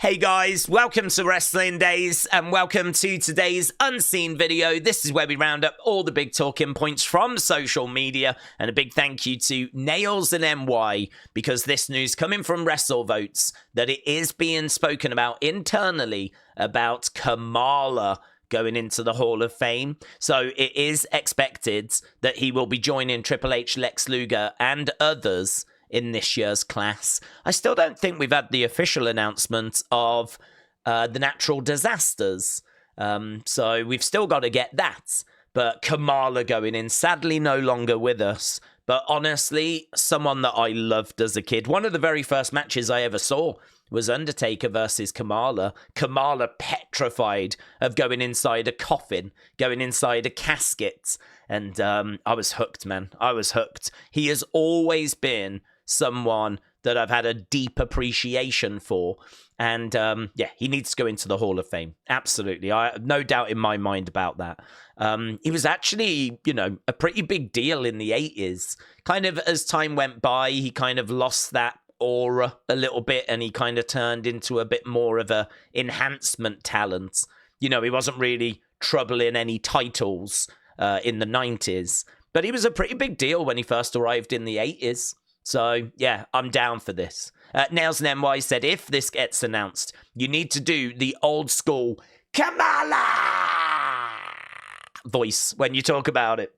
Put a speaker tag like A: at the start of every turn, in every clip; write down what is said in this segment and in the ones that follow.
A: Hey guys, welcome to Wrestling Days and welcome to today's unseen video. This is where we round up all the big talking points from social media, and a big thank you to Nails and NY, because this news coming from WrestleVotes that it is being spoken about internally about Kamala going into the Hall of Fame. So it is expected that he will be joining Triple H, Lex Luger and others in this year's class. I still don't think we've had the official announcement of the natural disasters. So we've still got to get that. But Kamala going in, sadly no longer with us. But honestly, someone that I loved as a kid. One of the very first matches I ever saw was Undertaker versus Kamala. Kamala petrified of going inside a coffin, going inside a casket. And I was hooked, man. I was hooked. He has always been someone that I've had a deep appreciation for. And yeah, he needs to go into the Hall of Fame. Absolutely. I have no doubt in my mind about that. He was actually, you know, a pretty big deal in the 80s. Kind of as time went by, he kind of lost that aura a little bit and he kind of turned into a bit more of a enhancement talent. You know, he wasn't really troubling any titles in the 90s. But he was a pretty big deal when he first arrived in the 80s. So, yeah, I'm down for this. Nails and NY said, if this gets announced, you need to do the old school Kamala voice when you talk about it.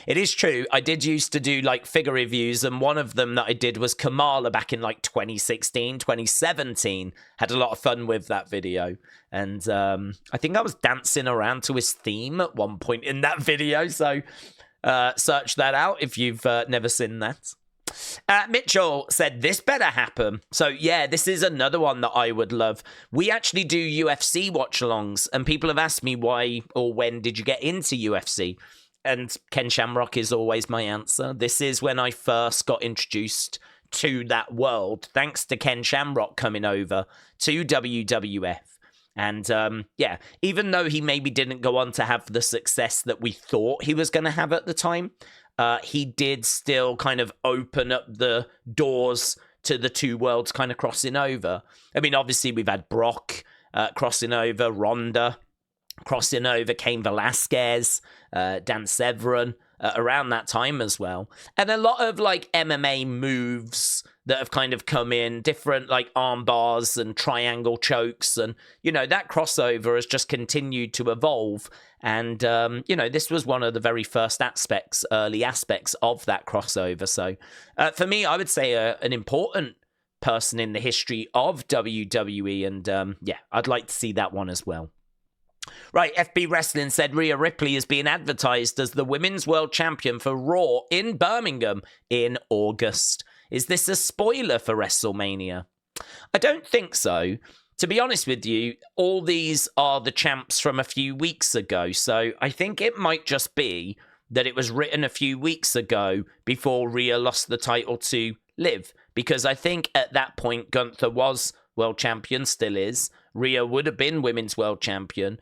A: It is true. I did used to do like figure reviews, and one of them that I did was Kamala back in like 2016, 2017. Had a lot of fun with that video. And I think I was dancing around to his theme at one point in that video. So search that out if you've never seen that. Mitchell said, this better happen. So yeah, this is another one that I would love. We actually do UFC watch-alongs, and people have asked me why or when did you get into UFC? And Ken Shamrock is always my answer. This is when I first got introduced to that world, thanks to Ken Shamrock coming over to WWF. And yeah, even though he maybe didn't go on to have the success that we thought he was going to have at the time, he did still kind of open up the doors to the two worlds kind of crossing over. I mean, obviously, we've had Brock crossing over, Ronda crossing over, Cain Velasquez, Dan Severn around that time as well. And a lot of like MMA moves that have kind of come in, different like arm bars and triangle chokes. And, you know, that crossover has just continued to evolve. And, you know, this was one of the very first early aspects of that crossover. So for me, I would say an important person in the history of WWE. And yeah, I'd like to see that one as well. Right, FB Wrestling said Rhea Ripley is being advertised as the Women's World Champion for Raw in Birmingham in August. Is this a spoiler for WrestleMania? I don't think so. To be honest with you, all these are the champs from a few weeks ago, so I think it might just be that it was written a few weeks ago before Rhea lost the title to Liv, because I think at that point Gunther was World Champion, still is. Rhea would have been Women's World Champion.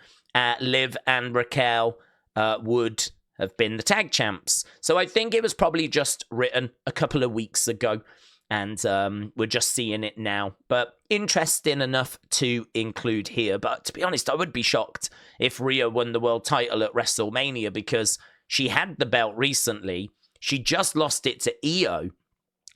A: Liv and Raquel would have been the tag champs. So I think it was probably just written a couple of weeks ago, and we're just seeing it now. But interesting enough to include here. But to be honest, I would be shocked if Rhea won the world title at WrestleMania, because she had the belt recently. She just lost it to Io.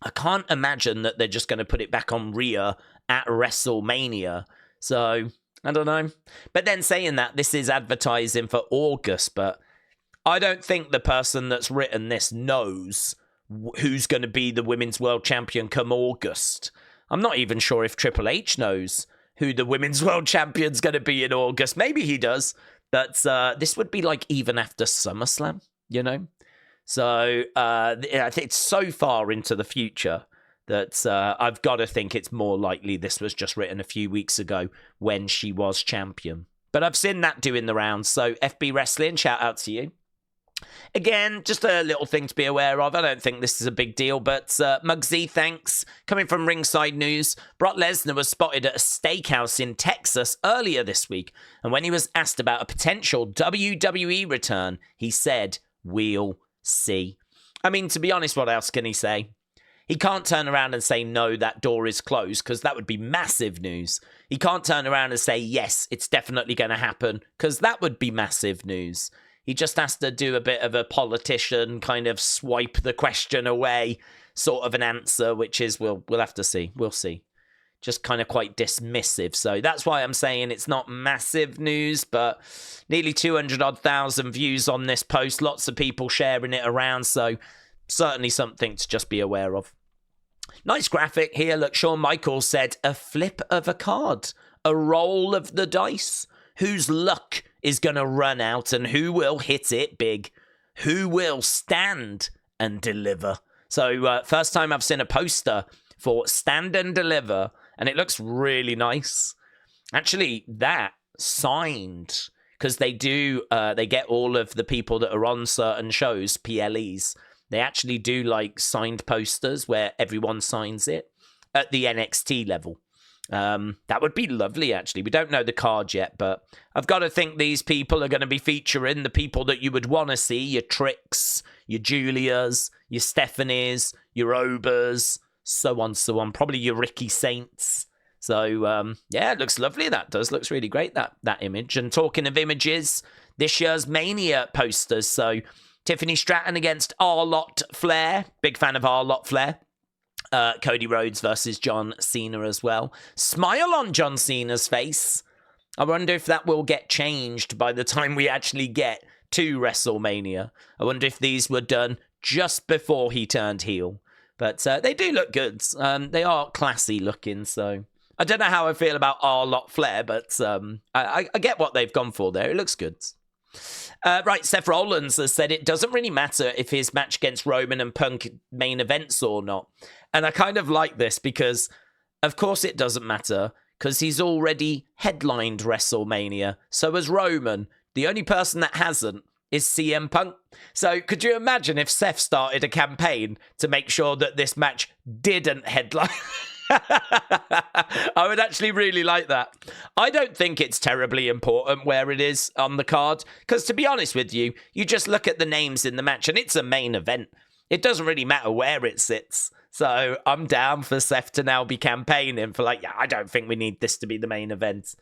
A: I can't imagine that they're just going to put it back on Rhea at WrestleMania. So I don't know. But then saying that, this is advertising for August, but I don't think the person that's written this knows who's going to be the Women's World Champion come August. I'm not even sure if Triple H knows who the Women's World Champion's going to be in August. Maybe he does, but this would be like even after SummerSlam, you know? So I think it's so far into the future that I've got to think it's more likely this was just written a few weeks ago when she was champion. But I've seen that doing the rounds, so FB Wrestling, shout out to you. Again, just a little thing to be aware of. I don't think this is a big deal, but Muggsy, thanks. Coming from Ringside News, Brock Lesnar was spotted at a steakhouse in Texas earlier this week, and when he was asked about a potential WWE return, he said, "We'll see." I mean, to be honest, what else can he say? He can't turn around and say, no, that door is closed, because that would be massive news. He can't turn around and say, yes, it's definitely going to happen, because that would be massive news. He just has to do a bit of a politician, kind of swipe the question away, sort of an answer, which is, we'll have to see. We'll see. Just kind of quite dismissive. So that's why I'm saying it's not massive news, but nearly 200,000 views on this post. Lots of people sharing it around, so certainly something to just be aware of. Nice graphic here. Look, Shawn Michaels said, a flip of a card, a roll of the dice. Whose luck is going to run out and who will hit it big? Who will stand and deliver? So first time I've seen a poster for Stand and Deliver, and it looks really nice. Actually, that signed, because they do, they get all of the people that are on certain shows, PLEs. They actually do like signed posters where everyone signs it at the NXT level. That would be lovely, actually. We don't know the card yet, but I've got to think these people are going to be featuring the people that you would want to see, your Tricks, your Julias, your Stephanies, your Obers, so on, probably your Ricky Saints. So, yeah, it looks lovely, that does. Looks really great, that image. And talking of images, this year's Mania posters. So, Tiffany Stratton against Arlott Flair. Big fan of Arlott Flair. Cody Rhodes versus John Cena as well. Smile on John Cena's face. I wonder if that will get changed by the time we actually get to WrestleMania. I wonder if these were done just before he turned heel. But they do look good. They are classy looking, so I don't know how I feel about Arlott Flair, but I get what they've gone for there. It looks good. Right, Seth Rollins has said it doesn't really matter if his match against Roman and Punk main events or not. And I kind of like this because, of course, it doesn't matter because he's already headlined WrestleMania. So has Roman. The only person that hasn't is CM Punk. So could you imagine if Seth started a campaign to make sure that this match didn't headline? I would actually really like that. I don't think it's terribly important where it is on the card, because to be honest with you, you just look at the names in the match and it's a main event. It doesn't really matter where it sits. So I'm down for Seth to now be campaigning for like, yeah, I don't think we need this to be the main event,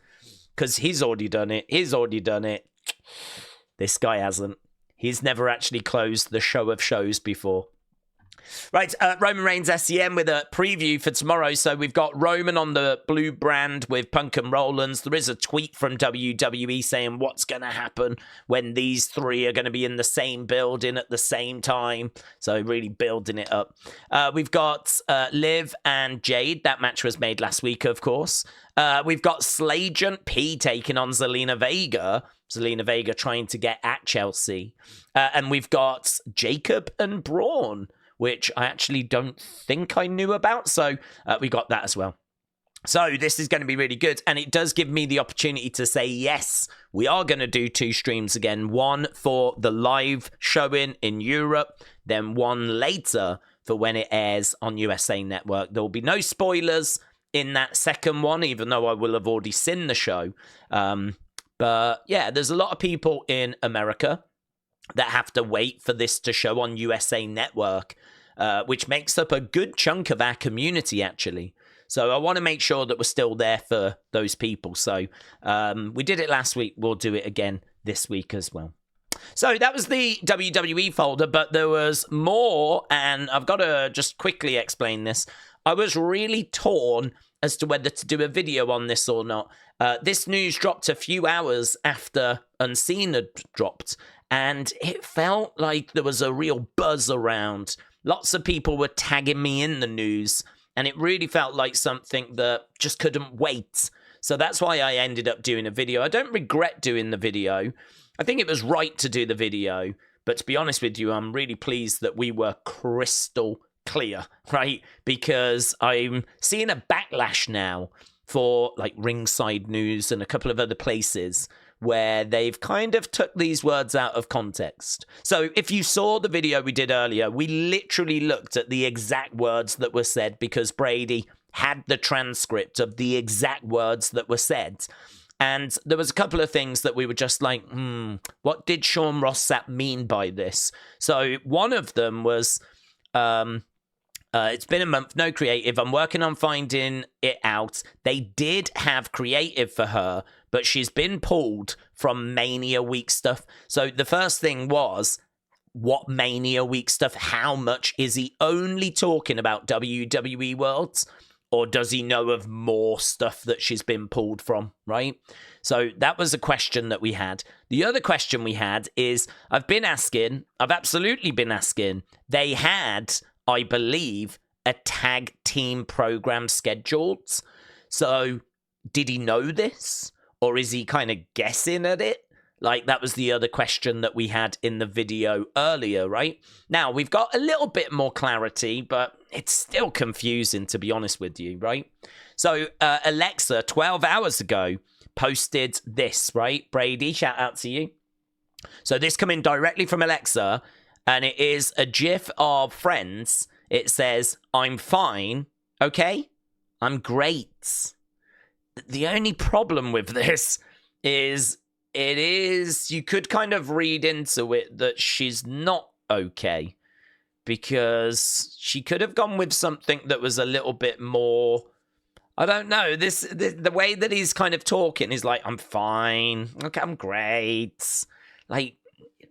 A: because he's already done it. This guy hasn't. He's never actually closed the show of shows before. Right, Roman Reigns SCM with a preview for tomorrow. So we've got Roman on the blue brand with Punk and Rollins. There is a tweet from WWE saying what's going to happen when these three are going to be in the same building at the same time. So really building it up. We've got Liv and Jade. That match was made last week, of course. We've got Slagent P taking on Zelina Vega. Zelina Vega trying to get at Chelsea. And we've got Jacob and Braun, which I actually don't think I knew about. So we got that as well. So this is going to be really good. And it does give me the opportunity to say, yes, we are going to do 2 streams again. One for the live showing in Europe, then one later for when it airs on USA Network. There will be no spoilers in that second one, even though I will have already seen the show. But yeah, there's a lot of people in America that have to wait for this to show on USA Network, which makes up a good chunk of our community, actually. So I want to make sure that we're still there for those people. So we did it last week. We'll do it again this week as well. So that was the WWE folder, but there was more, and I've got to just quickly explain this. I was really torn as to whether to do a video on this or not. This news dropped a few hours after Unseen had dropped, and it felt like there was a real buzz around. Lots of people were tagging me in the news, and it really felt like something that just couldn't wait. So that's why I ended up doing a video. I don't regret doing the video. I think it was right to do the video, but to be honest with you, I'm really pleased that we were crystal clear, right? Because I'm seeing a backlash now for like Ringside News and a couple of other places where they've kind of took these words out of context. So if you saw the video we did earlier, we literally looked at the exact words that were said because Brady had the transcript of the exact words that were said. And there was a couple of things that we were just like, what did Sean Ross Sapp mean by this? So one of them was, It's been a month, no creative. I'm working on finding it out. They did have creative for her, but she's been pulled from Mania Week stuff. So the first thing was, what Mania Week stuff? How much is he only talking about WWE Worlds? Or does he know of more stuff that she's been pulled from, right? So that was a question that we had. The other question we had is, I've absolutely been asking, they had, I believe, a tag team program scheduled. So did he know this? Or is he kind of guessing at it? Like, that was the other question that we had in the video earlier, right? Now, we've got a little bit more clarity, but it's still confusing, to be honest with you, right? So, Alexa, 12 hours ago, posted this, right? Brady, shout out to you. So, this coming directly from Alexa, and it is a GIF of Friends. It says, I'm fine, okay? I'm great. The only problem with this is... you could kind of read into it that she's not okay, because she could have gone with something that was a little bit more, I don't know, the way that he's kind of talking is like, I'm fine, okay, I'm great. Like,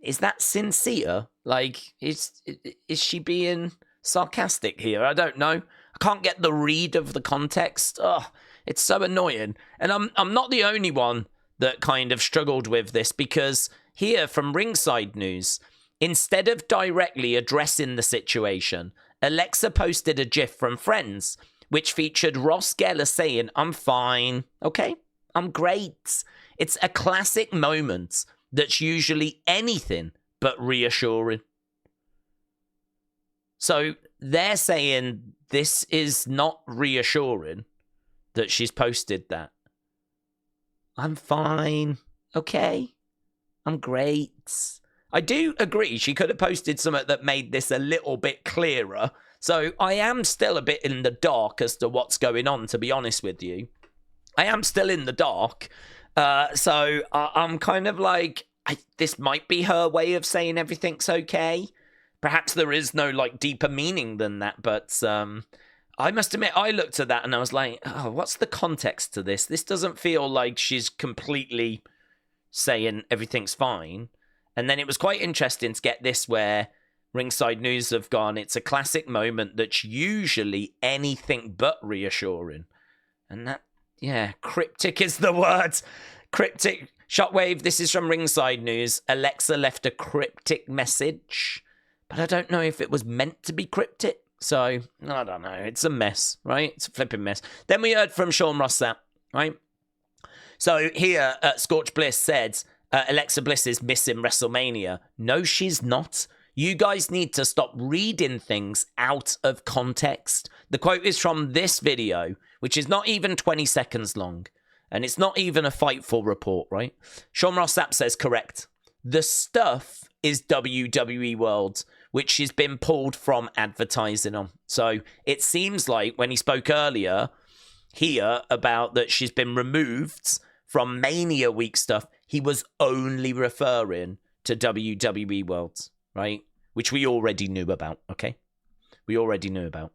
A: is that sincere? Like, is she being sarcastic here? I don't know. I can't get the read of the context. Oh, it's so annoying. And I'm not the only one that kind of struggled with this, because here from Ringside News, instead of directly addressing the situation, Alexa posted a GIF from Friends, which featured Ross Geller saying, I'm fine, okay? I'm great. It's a classic moment that's usually anything but reassuring. So they're saying this is not reassuring that she's posted that. I'm fine, okay? I'm great. I do agree she could have posted something that made this a little bit clearer. So I am still a bit in the dark as to what's going on, to be honest with you. I am still in the dark. So I'm kind of like, this might be her way of saying everything's okay. Perhaps there is no like deeper meaning than that, but I must admit, I looked at that and I was like, oh, what's the context to this? This doesn't feel like she's completely saying everything's fine. And then it was quite interesting to get this where Ringside News have gone, it's a classic moment that's usually anything but reassuring. And that, yeah, cryptic is the word. Cryptic. Shockwave, this is from Ringside News. Alexa left a cryptic message, but I don't know if it was meant to be cryptic. So, I don't know. It's a mess, right? It's a flipping mess. Then we heard from Sean Ross Sapp, right? So here, Scorch Bliss said, Alexa Bliss is missing WrestleMania. No, she's not. You guys need to stop reading things out of context. The quote is from this video, which is not even 20 seconds long. And it's not even a Fightful report, right? Sean Ross Sapp says, correct. The stuff is WWE World, which she's been pulled from advertising on. So it seems like when he spoke earlier here about that she's been removed from Mania Week stuff, he was only referring to WWE World, right? Which we already knew about, okay? We already knew about.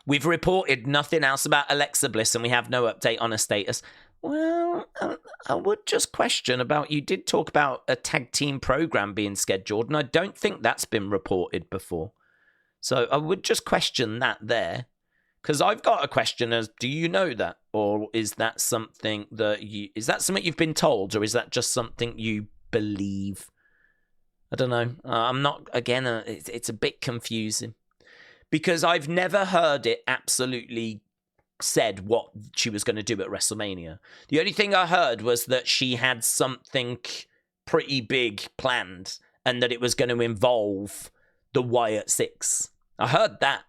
A: We've reported nothing else about Alexa Bliss, and we have no update on her status. Well, I would just question about, you did talk about a tag team program being scheduled, and I don't think that's been reported before. So I would just question that there. Because I've got a question as, do you know that? Or is that something that is that something you've been told? Or is that just something you believe? I don't know. I'm not, again, it's a bit confusing. Because I've never heard it absolutely said what she was going to do at WrestleMania. The only thing I heard was that she had something pretty big planned and that it was going to involve the Wyatt Sicks. I heard that.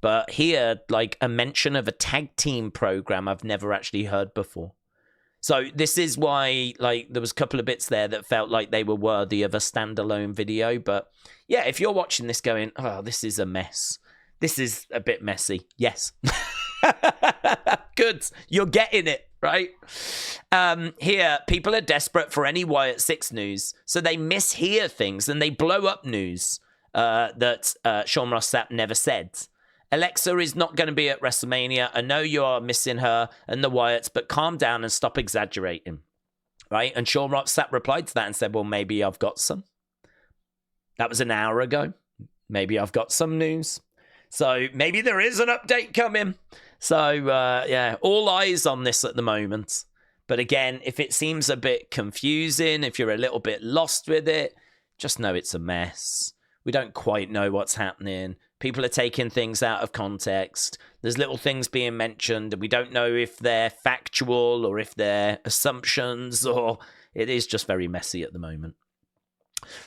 A: But here, like a mention of a tag team program I've never actually heard before. So this is why, like, there was a couple of bits there that felt like they were worthy of a standalone video. But yeah, if you're watching this going, oh, this is a mess. This is a bit messy. Yes. Good. You're getting it, right? Here, people are desperate for any Wyatt Sicks news. So they mishear things and they blow up news that Sean Ross Sapp never said. Alexa is not going to be at WrestleMania. I know you are missing her and the Wyatts, but calm down and stop exaggerating. Right? And Shamrock replied to that and said, well, maybe I've got some. That was an hour ago. Maybe I've got some news. So maybe there is an update coming. So, yeah, all eyes on this at the moment. But again, if it seems a bit confusing, if you're a little bit lost with it, just know it's a mess. We don't quite know what's happening. People are taking things out of context. There's little things being mentioned, and we don't know if they're factual or if they're assumptions, or it is just very messy at the moment.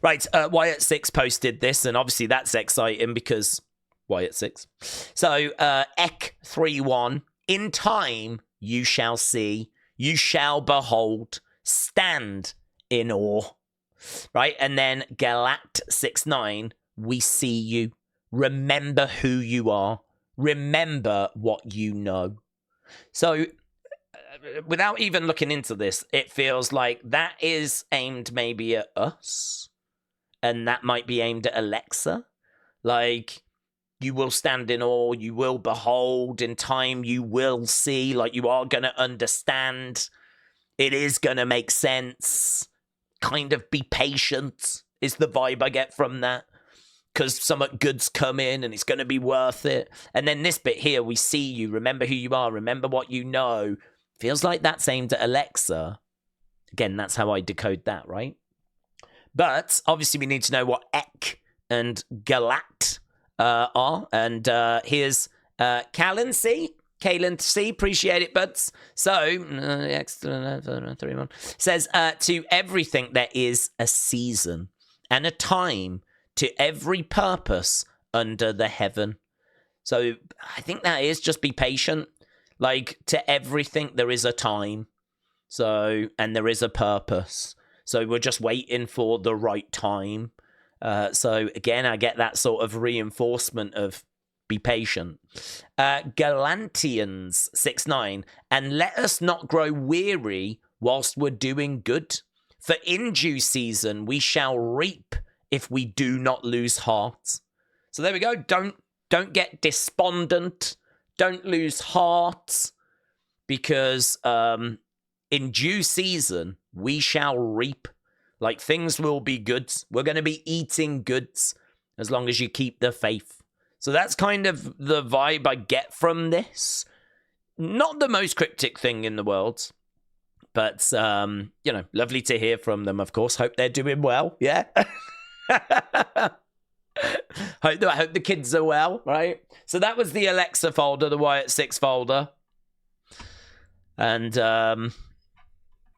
A: Right, Wyatt Sicks posted this, and obviously that's exciting because Wyatt Sicks. So, Ek31, in time you shall see, you shall behold, stand in awe. Right, and then Galat69, we see you. Remember who you are. Remember what you know. So, without even looking into this, it feels like that is aimed maybe at us. And that might be aimed at Alexa. Like, you will stand in awe, you will behold, in time you will see, like you are going to understand. It is going to make sense. Kind of be patient is the vibe I get from that. Because some good's come in and it's going to be worth it. And then this bit here, we see you, remember who you are, remember what you know. Feels like that's aimed at Alexa. Again, that's how I decode that, right? But obviously we need to know what Ek and Galat are. And here's Callan C. Appreciate it, buds. So, says, to everything there is a season and a time, to every purpose under the heaven. So I think that is just be patient. Like, to everything there is a time. So, and there is a purpose. So we're just waiting for the right time. So again, I get that sort of reinforcement of be patient. Galantians69, and let us not grow weary whilst we're doing good. For in due season we shall reap if we do not lose heart. So there we go. Don't get despondent. Don't lose heart. Because in due season, we shall reap. Like, things will be good. We're going to be eating goods as long as you keep the faith. So that's kind of the vibe I get from this. Not the most cryptic thing in the world. But, lovely to hear from them, of course. Hope they're doing well. Yeah. I hope the kids are well, right? So that was the Alexa folder, the Wyatt Sicks folder. And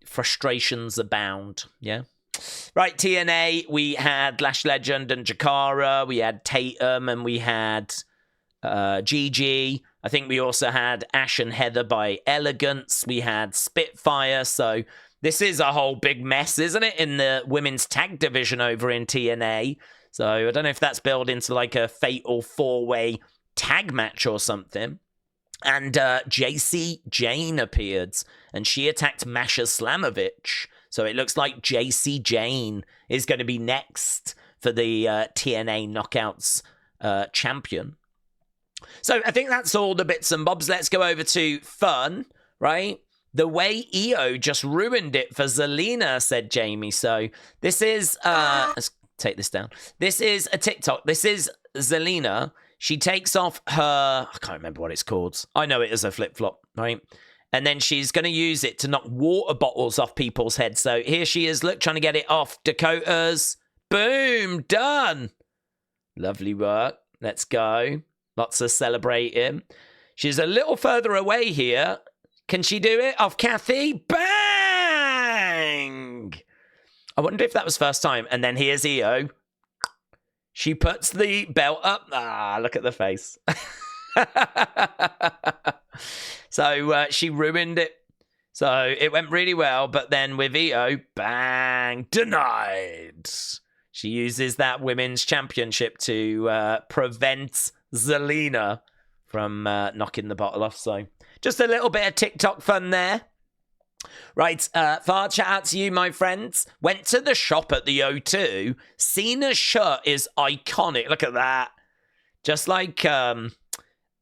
A: frustrations abound, yeah? Right, TNA, we had Lash Legend and Jakara, we had Tatum, and we had Gigi. I think we also had Ash and Heather by Elegance. We had Spitfire, so this is a whole big mess, isn't it, in the women's tag division over in TNA. So I don't know if that's built into like a fatal four-way tag match or something. And Jacy Jayne appeared, and she attacked Masha Slamovich. So it looks like Jacy Jayne is going to be next for the TNA Knockouts champion. So I think that's all the bits and bobs. Let's go over to fun, right? The way EO just ruined it for Zelina, said Jamie. So this is, let's take this down. This is a TikTok. This is Zelina. She takes off her, I can't remember what it's called. I know it as a flip-flop, right? And then she's going to use it to knock water bottles off people's heads. So here she is, look, trying to get it off Dakota's. Boom, done. Lovely work. Let's go. Lots of celebrating. She's a little further away here. Can she do it off Cathy? Bang! I wonder if that was first time. And then here's EO. She puts the belt up. Ah, look at the face. So she ruined it. So it went really well. But then with EO, bang, denied. She uses that women's championship to prevent Zelina from knocking the bottle off. So just a little bit of TikTok fun there. Right, Far, shout out to you, my friends. Went to the shop at the O2. Cena's shirt is iconic. Look at that. Just like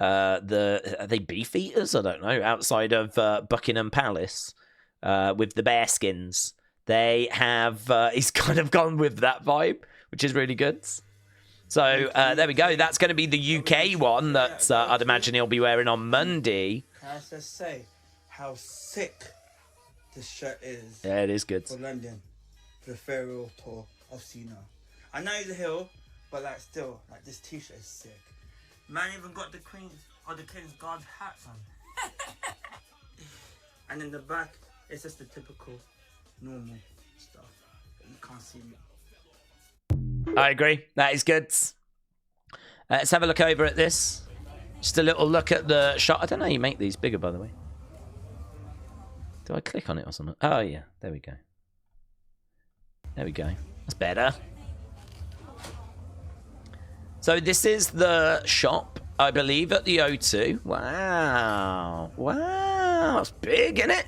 A: are they beef eaters? I don't know. Outside of Buckingham Palace with the bearskins. They have, he's kind of gone with that vibe, which is really good. So there we go. That's going to be the UK one that I'd imagine he'll be wearing on Monday.
B: Can I just say how sick this shirt is?
A: Yeah, it is good.
B: For London, for the farewell tour of Cena. I know he's a heel, but like still, like this t-shirt is sick. Man even got the Queen's Guard hats on. And in the back, it's just the typical, normal stuff. You can't see me.
A: I agree. That is good. Let's have a look over at this. Just a little look at the shot. I don't know how you make these bigger, by the way. Do I click on it or something? Oh, yeah. There we go. There we go. That's better. So this is the shop, I believe, at the O2. Wow. Wow. That's big, isn't it?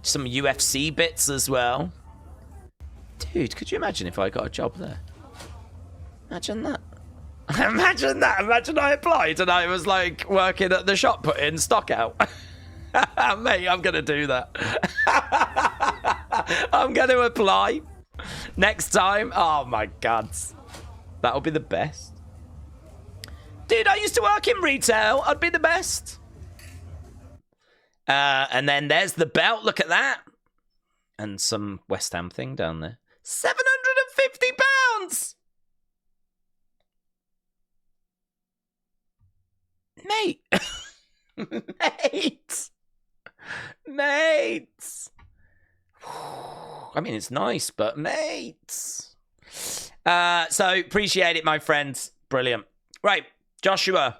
A: Some UFC bits as well. Dude, could you imagine if I got a job there? Imagine that. Imagine that. Imagine I applied and I was like working at the shop putting stock out. Mate, I'm going to do that. I'm going to apply next time. Oh my God. That'll be the best. Dude, I used to work in retail. I'd be the best. And then there's the belt. Look at that. And some West Ham thing down there. £750! Mate. Mate. I mean, it's nice, but mates. So, appreciate it, my friends. Brilliant. Right, Joshua.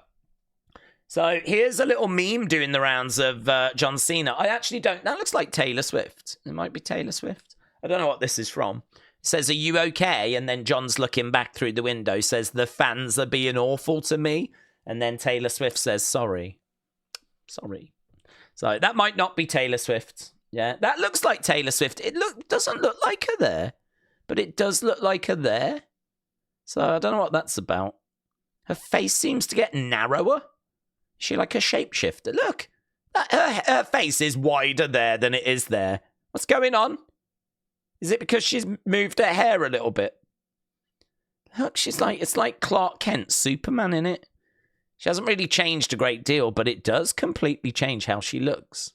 A: So, here's a little meme doing the rounds of John Cena. I actually don't... That looks like Taylor Swift. It might be Taylor Swift. I don't know what this is from. It says, are you okay? And then John's looking back through the window, says, the fans are being awful to me. And then Taylor Swift says, sorry. Sorry. So, that might not be Taylor Swift. Yeah, that looks like Taylor Swift. It doesn't look like her there. But it does look like her there. So, I don't know what that's about. Her face seems to get narrower. Is she like a shapeshifter? Look, her face is wider there than it is there. What's going on? Is it because she's moved her hair a little bit? Look, it's like Clark Kent, Superman, in it. She hasn't really changed a great deal, but it does completely change how she looks.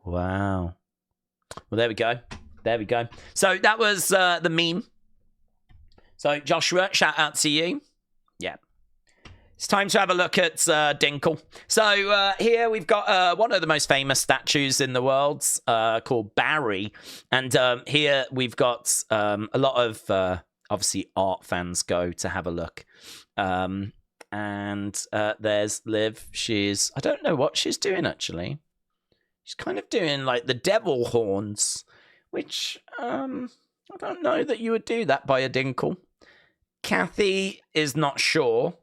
A: Wow. Well, there we go. There we go. So that was the meme. So Joshua, shout out to you. Yeah. It's time to have a look at Dinkle. So here we've got one of the most famous statues in the world called Barry. And here we've got a lot of, obviously, art fans go to have a look. And there's Liv. I don't know what she's doing, actually. She's kind of doing, like, the devil horns, which I don't know that you would do that by a Dinkle. Cathy is not sure.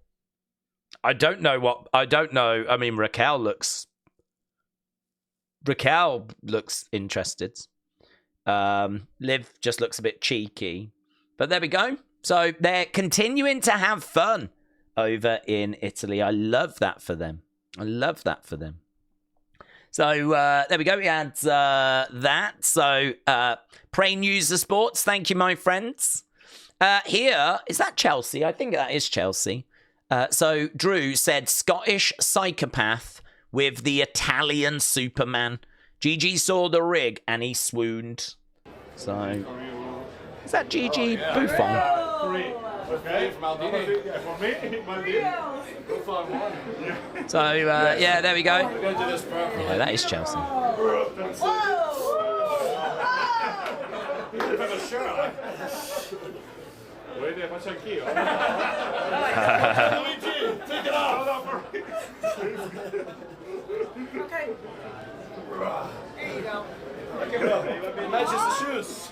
A: I don't know. I mean, Raquel looks interested. Liv just looks a bit cheeky. But there we go. So they're continuing to have fun over in Italy. I love that for them. So there we go. We had that. So Pray News the Sports. Thank you, my friends. Here, is that Chelsea? I think that is Chelsea. So Drew said Scottish psychopath with the Italian Superman. Gigi saw the rig and he swooned. So is that Gigi Buffon? So yeah, there we go. Yeah, that is Chelsea.
C: Okay. There you go.
D: It matches the shoes.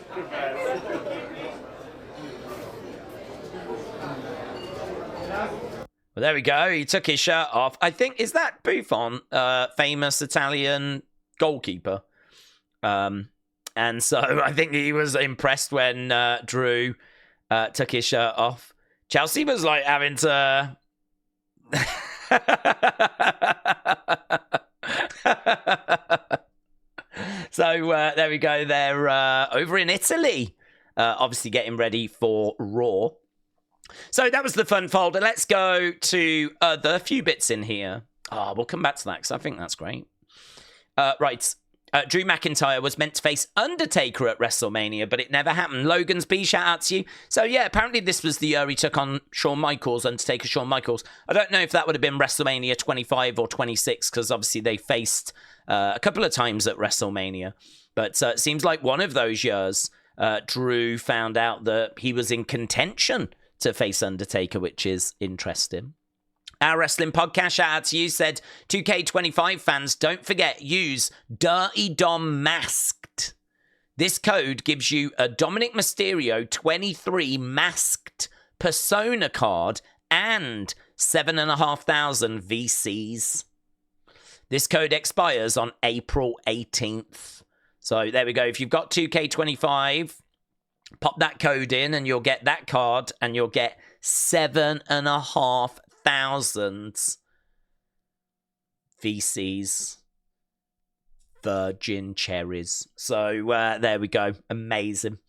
A: Well, there we go. He took his shirt off. I think, is that Buffon, famous Italian goalkeeper? And so I think he was impressed when Drew took his shirt off. Chelsea was like having to So there we go. They're over in Italy, obviously getting ready for Raw. So that was the fun folder. Let's go to the few bits in here. We'll come back to that because I think that's great. Right. Drew McIntyre was meant to face Undertaker at WrestleMania, but it never happened. Logan's B, shout out to you. So yeah, apparently this was the year he took on Shawn Michaels, Undertaker Shawn Michaels. I don't know if that would have been WrestleMania 25 or 26, because obviously they faced a couple of times at WrestleMania. But it seems like one of those years, Drew found out that he was in contention to face Undertaker, which is interesting. Our Wrestling Podcast, shout out to you, said, 2K25 fans, don't forget, use Dirty Dom Masked. This code gives you a Dominic Mysterio 23 masked persona card and 7,500 VCs. This code expires on April 18th. So there we go. If you've got 2K25, pop that code in and you'll get that card and you'll get 7,500 VCs, virgin cherries. So there we go. Amazing.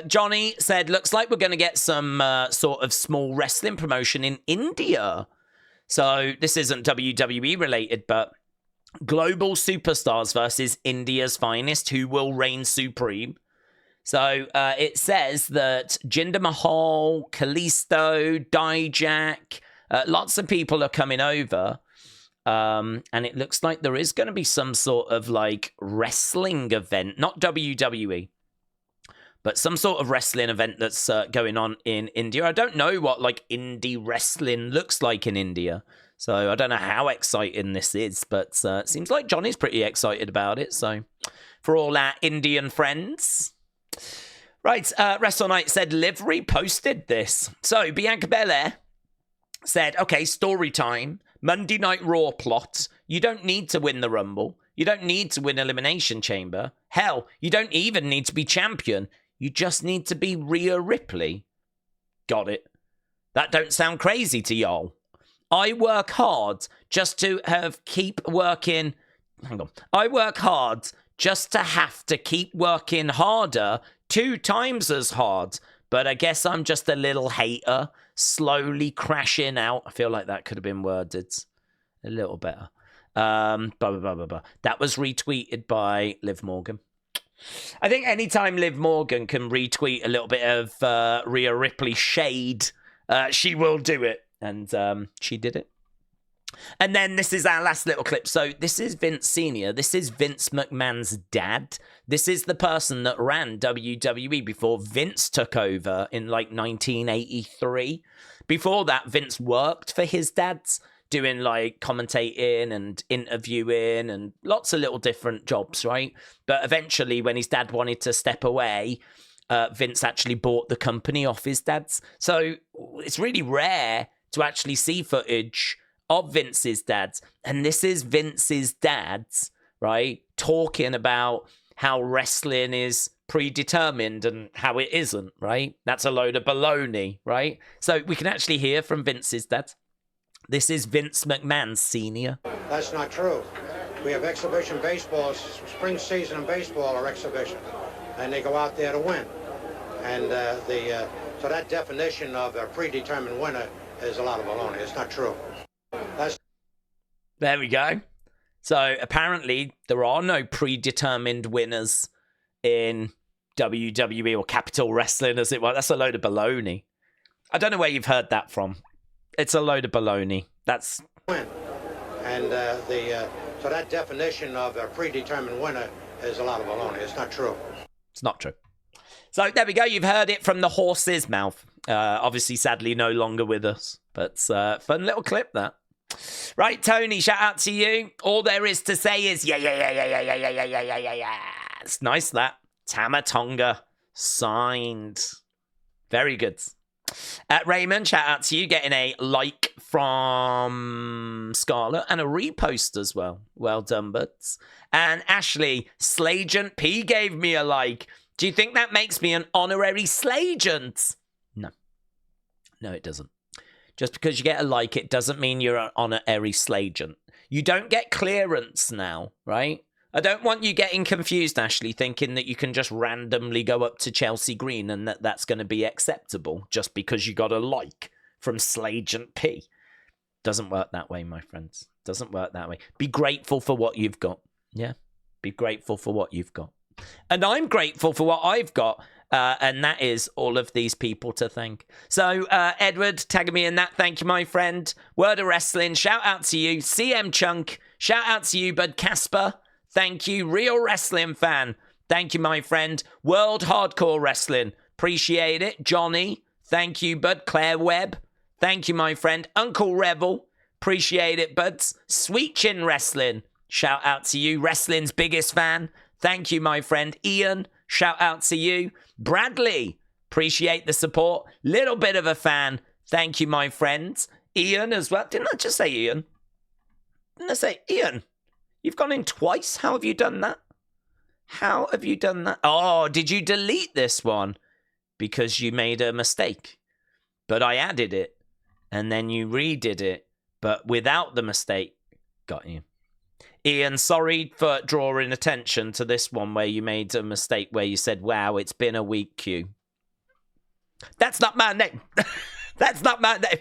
A: Johnny said, looks like we're going to get some sort of small wrestling promotion in India. So this isn't WWE related, but global superstars versus India's finest, who will reign supreme. So it says that Jinder Mahal, Kalisto, Dijak, lots of people are coming over. And it looks like there is going to be some sort of like wrestling event, not WWE, but some sort of wrestling event that's going on in India. I don't know what like indie wrestling looks like in India. So I don't know how exciting this is, but it seems like Johnny's pretty excited about it. So for all our Indian friends. Right, Wrestle Night said Liv reposted this. So Bianca Belair said, okay, story time. Monday Night Raw plot. You don't need to win the Rumble. You don't need to win Elimination Chamber. Hell, you don't even need to be champion. You just need to be Rhea Ripley. Got it. That don't sound crazy to y'all. I work hard just to keep working. Hang on. I work hard just to have to keep working harder 2 times as hard. But I guess I'm just a little hater, slowly crashing out. I feel like that could have been worded a little better. That was retweeted by Liv Morgan. I think anytime Liv Morgan can retweet a little bit of Rhea Ripley shade, she will do it. And she did it. And then this is our last little clip. So this is Vince Sr. This is Vince McMahon's dad. This is the person that ran WWE before Vince took over in like 1983. Before that, Vince worked for his dads, doing like commentating and interviewing and lots of little different jobs, right? But eventually, when his dad wanted to step away, Vince actually bought the company off his dad's. So it's really rare to actually see footage of Vince's dad's. And this is Vince's dad's, right? Talking about how wrestling is predetermined and how it isn't, right? That's a load of baloney, right? So we can actually hear from Vince's dad. This is Vince McMahon Sr.
E: That's not true. We have exhibition baseball, spring season in baseball are exhibition, and they go out there to win. And so that definition of a predetermined winner is a lot of baloney. It's not true.
A: There we go. So apparently there are no predetermined winners in WWE or Capital Wrestling, as it was. That's a load of baloney. I don't know where you've heard that from. It's a load of baloney. That's
E: win. And so that definition of a predetermined winner is a lot of baloney. It's not true.
A: It's not true. So there we go. You've heard it from the horse's mouth. Obviously, sadly, no longer with us. But fun little clip, that. Right, Tony, shout out to you. All there is to say is, yeah. It's nice, that. Tama Tonga. Signed. Very good. Raymond, shout out to you. Getting a like from Scarlett and a repost as well. Well done, buds. And Ashley, Slagent P gave me a like. Do you think that makes me an honorary Slagent? No. No, it doesn't. Just because you get a like, it doesn't mean you're on an Eri Slagent. You don't get clearance now, right? I don't want you getting confused, Ashley, thinking that you can just randomly go up to Chelsea Green and that's going to be acceptable just because you got a like from Slagent P. Doesn't work that way, my friends. Doesn't work that way. Be grateful for what you've got. Yeah, be grateful for what you've got. And I'm grateful for what I've got. And that is all of these people to thank. So, Edward, tagging me in that. Thank you, my friend. Word of Wrestling, shout out to you. CM Chunk, shout out to you, Bud Casper. Thank you. Real Wrestling Fan, thank you, my friend. World Hardcore Wrestling, appreciate it. Johnny, thank you, Bud. Claire Webb, thank you, my friend. Uncle Revel, appreciate it, buds. Sweet Chin Wrestling, shout out to you. Wrestling's biggest fan, thank you, my friend. Ian, shout out to you. Bradley, appreciate the support. Little bit of a fan. Thank you, my friends. Ian as well. Didn't I just say Ian? Didn't I say Ian? You've gone in twice. How have you done that? How have you done that? Oh, did you delete this one? Because you made a mistake. But I added it. And then you redid it. But without the mistake. Got you. Ian, sorry for drawing attention to this one where you made a mistake where you said, wow, it's been a week, Q. That's not my name. That's not my name.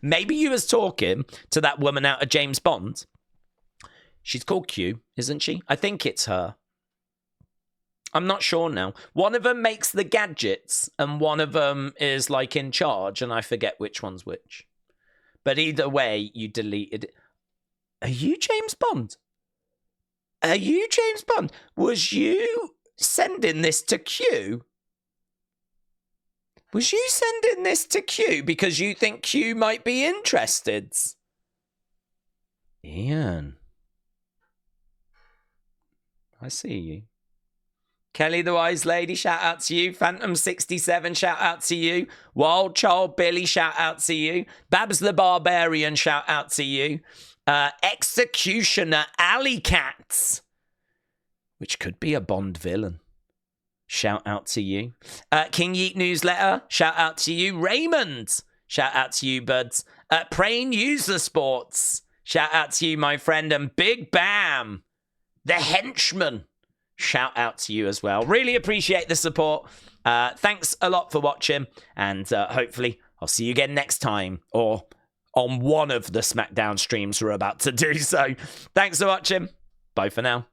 A: Maybe you was talking to that woman out of James Bond. She's called Q, isn't she? I think it's her. I'm not sure now. One of them makes the gadgets and one of them is like in charge and I forget which one's which. But either way, you deleted it. Are you James Bond? Are you James Bond? Was you sending this to Q? Was you sending this to Q because you think Q might be interested? Ian. I see you. Kelly the Wise Lady, shout out to you. Phantom67, shout out to you. Wild Child Billy, shout out to you. Babs the Barbarian, shout out to you. Executioner Alley Cats, which could be a Bond villain. Shout out to you. King Yeet Newsletter, shout out to you. Raymond, shout out to you, buds. Praying User Sports, shout out to you, my friend. And Big Bam, the henchman, shout out to you as well. Really appreciate the support. Thanks a lot for watching. And hopefully I'll see you again next time. Or on one of the SmackDown streams we're about to do. So thanks for watching. Bye for now.